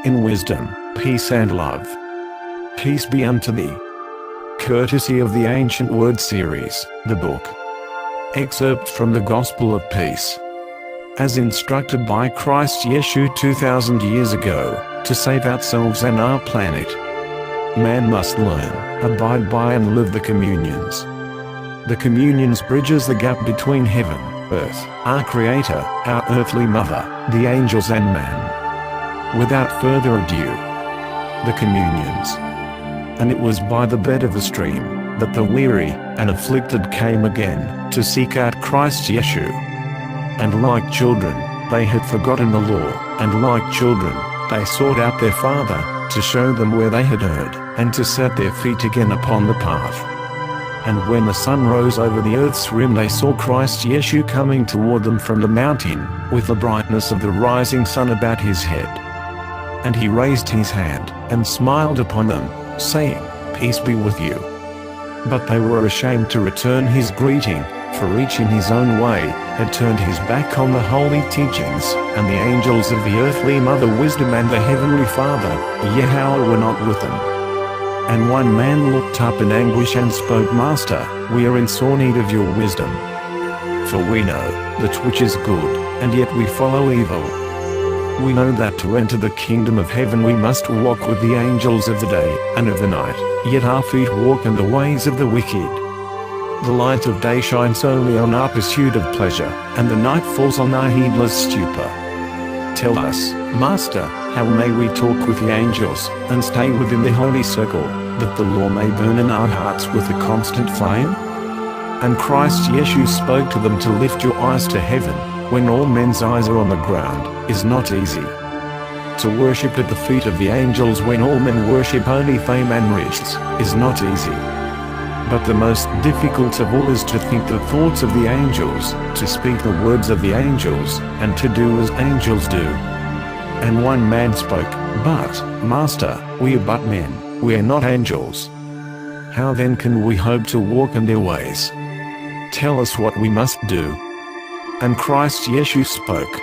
in wisdom, peace and love. Peace be unto thee. Courtesy of the Ancient Word series, the book. Excerpt from the Gospel of Peace. As instructed by Christ Yeshu 2000 years ago, to save ourselves and our planet, man must learn, abide by and live the communions. The communions bridges the gap between heaven, earth, our Creator, our earthly mother, the angels and man. Without further ado, the communions. And it was by the bed of a stream, that the weary and afflicted came again, to seek out Christ Yeshu. And like children, they had forgotten the law, and like children, they sought out their Father, to show them where they had erred, and to set their feet again upon the path. And when the sun rose over the earth's rim, they saw Christ Yeshu coming toward them from the mountain, with the brightness of the rising sun about his head. And he raised his hand, and smiled upon them, saying, "Peace be with you." But they were ashamed to return his greeting, for each in his own way had turned his back on the holy teachings, and the angels of the earthly mother wisdom and the Heavenly Father Yehowah were not with them. And one man looked up in anguish and spoke, "Master, we are in sore need of your wisdom. For we know that which is good, and yet we follow evil. We know that to enter the kingdom of heaven we must walk with the angels of the day and of the night, yet our feet walk in the ways of the wicked. The light of day shines only on our pursuit of pleasure, and the night falls on our heedless stupor. Tell us, Master, how may we talk with the angels, and stay within the holy circle, that the law may burn in our hearts with a constant flame?" And Christ Yeshu spoke to them to lift your eyes to heaven, when all men's eyes are on the ground, is not easy. To worship at the feet of the angels when all men worship only fame and riches, is not easy. But the most difficult of all is to think the thoughts of the angels, to speak the words of the angels, and to do as angels do. And one man spoke, "But, Master, we are but men, we are not angels. How then can we hope to walk in their ways? Tell us what we must do." And Christ Yeshu spoke,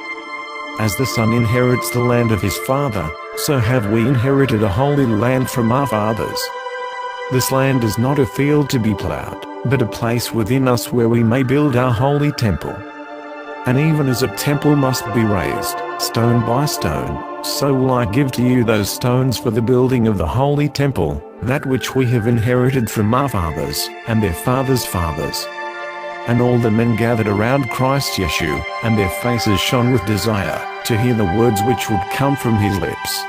"As the son inherits the land of his father, so have we inherited a holy land from our fathers. This land is not a field to be plowed, but a place within us where we may build our holy temple. And even as a temple must be raised, stone by stone, so will I give to you those stones for the building of the holy temple, that which we have inherited from our fathers, and their fathers' fathers." And all the men gathered around Christ Yeshu, and their faces shone with desire, to hear the words which would come from his lips.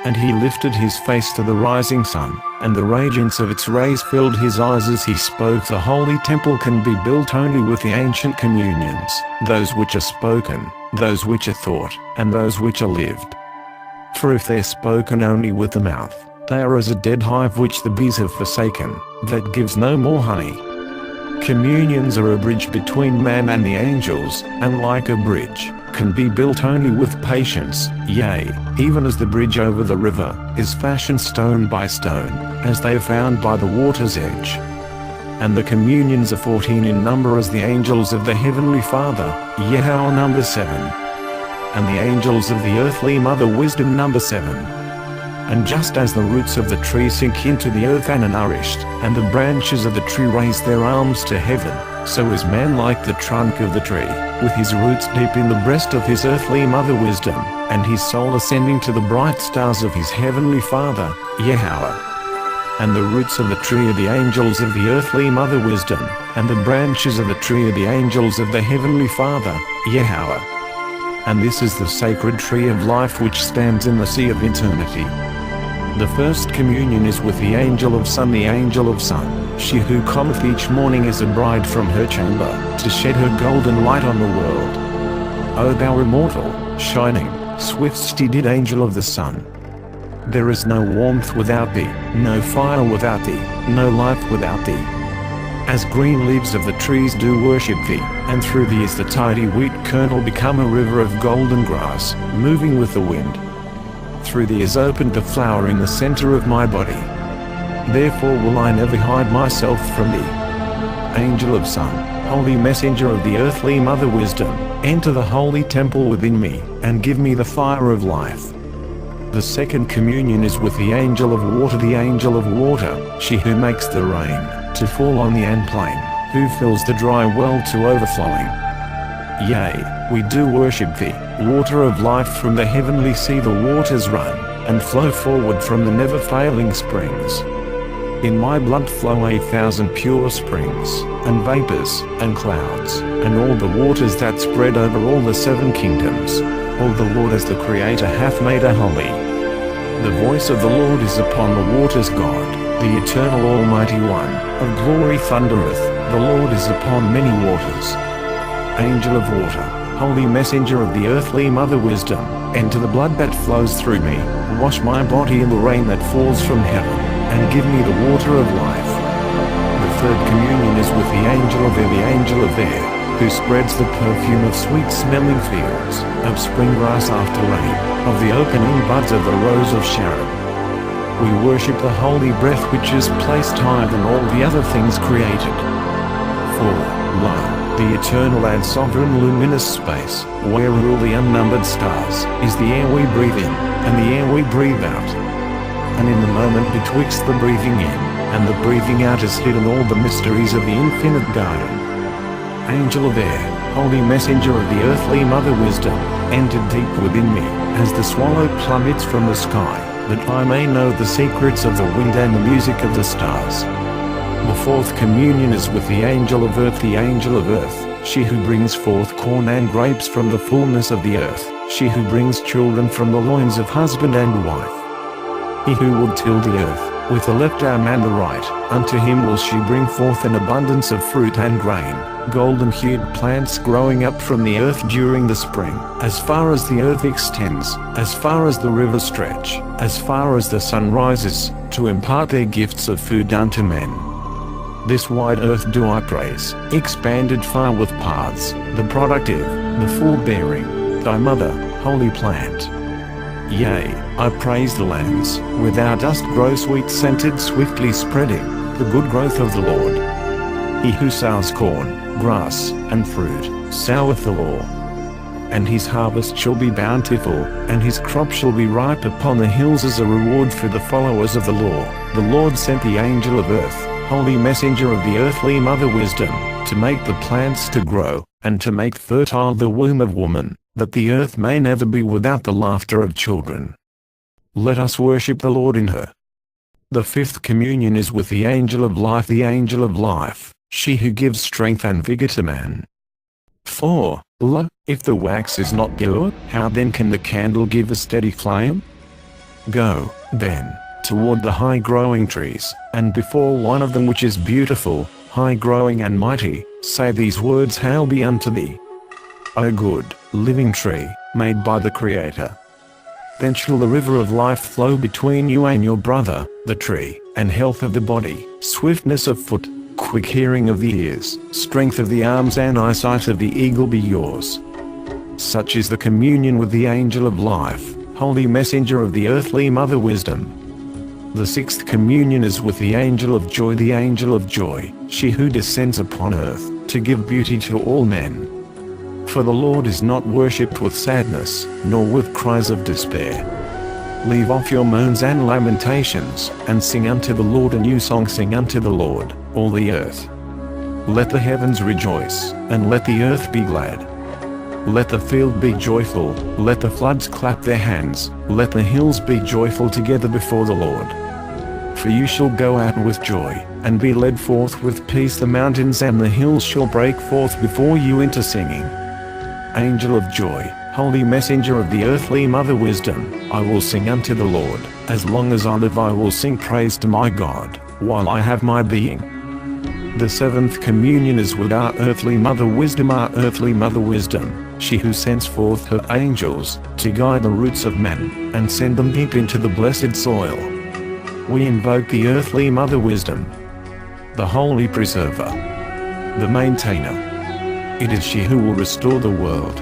And he lifted his face to the rising sun, and the radiance of its rays filled his eyes as he spoke. The holy temple can be built only with the ancient communions, those which are spoken, those which are thought, and those which are lived. For if they're spoken only with the mouth, they are as a dead hive which the bees have forsaken, that gives no more honey. Communions are a bridge between man and the angels, and like a bridge, can be built only with patience, yea, even as the bridge over the river, is fashioned stone by stone, as they are found by the water's edge. And the communions are 14 in number as the angels of the Heavenly Father, Yehowah number 7. And the angels of the earthly mother wisdom number 7. And just as the roots of the tree sink into the earth and are nourished, and the branches of the tree raise their arms to heaven, so is man like the trunk of the tree, with his roots deep in the breast of his earthly mother wisdom, and his soul ascending to the bright stars of his heavenly Father, Yehowah. And the roots of the tree are the angels of the earthly mother wisdom, and the branches of the tree are the angels of the heavenly Father, Yehowah. And this is the sacred tree of life which stands in the sea of eternity. The first communion is with the angel of sun. The angel of sun, she who cometh each morning as a bride from her chamber, to shed her golden light on the world. O thou immortal, shining, swift-steeded angel of the sun! There is no warmth without thee, no fire without thee, no life without thee. As green leaves of the trees do worship thee, and through thee is the tidy wheat kernel become a river of golden grass, moving with the wind. Through thee is opened the flower in the center of my body. Therefore will I never hide myself from thee. Angel of sun, holy messenger of the earthly mother wisdom, enter the holy temple within me, and give me the fire of life. The second communion is with the angel of water, the angel of water, she who makes the rain to fall on the and plain, who fills the dry well to overflowing. Yea, we do worship thee, water of life from the heavenly sea. The waters run and flow forward from the never-failing springs. In my blood flow 1,000 pure springs, and vapors, and clouds, and all the waters that spread over all the 7 kingdoms. All the Lord as the Creator hath made a holy. The voice of the Lord is upon the waters. God, the eternal Almighty One, of glory thundereth. The Lord is upon many waters. Angel of water, holy messenger of the earthly mother wisdom, enter the blood that flows through me, wash my body in the rain that falls from heaven, and give me the water of life. The third communion is with the angel of air, the angel of air, who spreads the perfume of sweet-smelling fields, of spring grass after rain, of the opening buds of the rose of Sharon. We worship the holy breath which is placed higher than all the other things created. For, lo, the eternal and sovereign luminous space, where rule the unnumbered stars, is the air we breathe in, and the air we breathe out. And in the moment betwixt the breathing in and the breathing out is hidden all the mysteries of the infinite garden. Angel of air, holy messenger of the earthly mother wisdom, enter deep within me, as the swallow plummets from the sky, that I may know the secrets of the wind and the music of the stars. The fourth communion is with the angel of earth, the angel of earth, she who brings forth corn and grapes from the fullness of the earth, she who brings children from the loins of husband and wife. He who will till the earth, with the left arm and the right, unto him will she bring forth an abundance of fruit and grain, golden-hued plants growing up from the earth during the spring, as far as the earth extends, as far as the rivers stretch, as far as the sun rises, to impart their gifts of food unto men. This wide earth do I praise, expanded far with paths, the productive, the full-bearing, thy mother, holy plant. Yea, I praise the lands, where thou dost grow sweet-scented, swiftly spreading, the good growth of the Lord. He who sows corn, grass, and fruit, soweth the law. And his harvest shall be bountiful, and his crop shall be ripe upon the hills as a reward for the followers of the law. The Lord sent the angel of earth, holy messenger of the earthly mother wisdom, to make the plants to grow, and to make fertile the womb of woman, that the earth may never be without the laughter of children. Let us worship the Lord in her. The fifth communion is with the angel of life, the angel of life, she who gives strength and vigor to man. For, lo, if the wax is not pure, how then can the candle give a steady flame? Go, then, toward the high-growing trees, and before one of them which is beautiful, high-growing and mighty, say these words, Hail be unto thee, O good, living tree, made by the Creator. Then shall the river of life flow between you and your brother, the tree, and health of the body, swiftness of foot, quick hearing of the ears, strength of the arms and eyesight of the eagle be yours. Such is the communion with the angel of life, holy messenger of the earthly mother wisdom. The sixth communion is with the angel of joy, the angel of joy, she who descends upon earth, to give beauty to all men. For the Lord is not worshipped with sadness, nor with cries of despair. Leave off your moans and lamentations, and sing unto the Lord a new song. Sing unto the Lord, all the earth. Let the heavens rejoice, and let the earth be glad. Let the field be joyful, let the floods clap their hands, let the hills be joyful together before the Lord. For you shall go out with joy, and be led forth with peace. The mountains and the hills shall break forth before you into singing. Angel of joy, holy messenger of the earthly mother wisdom, I will sing unto the Lord. As long as I live I will sing praise to my God, while I have my being. The seventh communion is with our earthly mother wisdom, our earthly mother wisdom, she who sends forth her angels, to guide the roots of men, and send them deep into the blessed soil. We invoke the earthly mother wisdom, the holy preserver, the maintainer. It is she who will restore the world.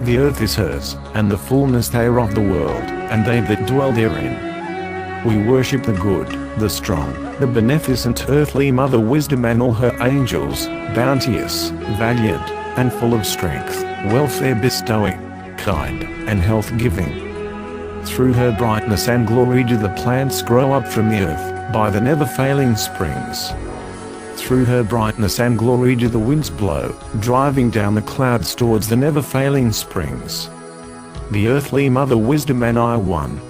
The earth is hers, and the fullness thereof the world, and they that dwell therein. We worship the good, the strong, the beneficent earthly mother wisdom and all her angels, bounteous, valiant, and full of strength, welfare bestowing, kind, and health giving. Through her brightness and glory do the plants grow up from the earth, by the never-failing springs. Through her brightness and glory do the winds blow, driving down the clouds towards the never-failing springs. The earthly mother wisdom and I one.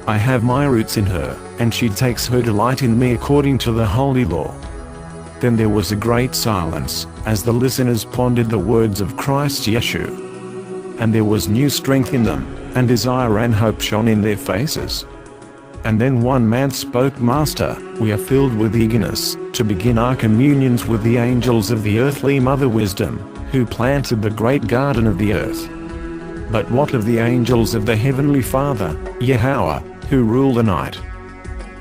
I have my roots in her, and she takes her delight in me according to the holy law. Then there was a great silence, as the listeners pondered the words of Christ Yeshu. And there was new strength in them, and desire and hope shone in their faces. And then one man spoke, Master, we are filled with eagerness, to begin our communions with the angels of the earthly mother wisdom, who planted the great garden of the earth. But what of the angels of the Heavenly Father, Yehowah, who rule the night?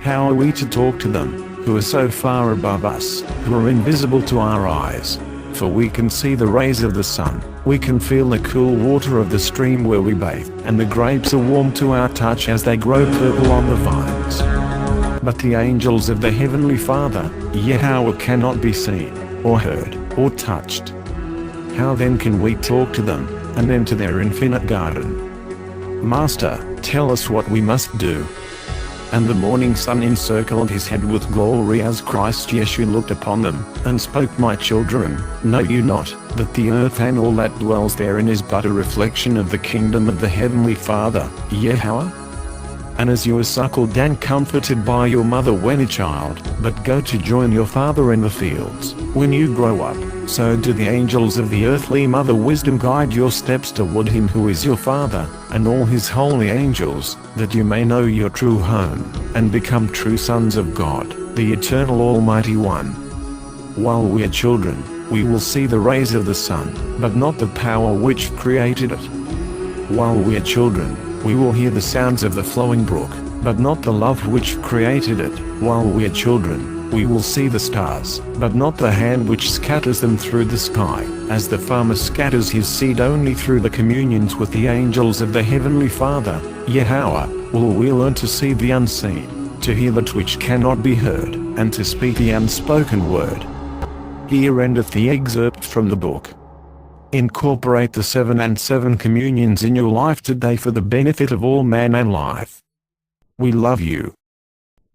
How are we to talk to them, who are so far above us, who are invisible to our eyes? For we can see the rays of the sun, we can feel the cool water of the stream where we bathe, and the grapes are warm to our touch as they grow purple on the vines. But the angels of the Heavenly Father, Yehowah, cannot be seen, or heard, or touched. How then can we talk to them, and enter their infinite garden? Master, tell us what we must do. And the morning sun encircled his head with glory as Christ Yeshu looked upon them, and spoke, My children, know you not, that the earth and all that dwells therein is but a reflection of the kingdom of the Heavenly Father, Yehowah? And as you are suckled and comforted by your mother when a child, but go to join your father in the fields, when you grow up, so do the angels of the earthly mother wisdom guide your steps toward him who is your Father, and all his holy angels, that you may know your true home, and become true sons of God, the eternal Almighty One. While we are children, we will see the rays of the sun, but not the power which created it. While we are children, we will hear the sounds of the flowing brook, but not the love which created it. While we are children, we will see the stars, but not the hand which scatters them through the sky, as the farmer scatters his seed only through the communions with the angels of the Heavenly Father, Yehowah, will we learn to see the unseen, to hear that which cannot be heard, and to speak the unspoken word. Here endeth the excerpt from the book. Incorporate the 7 and 7 communions in your life today for the benefit of all man and life. We love you.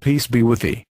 Peace be with thee.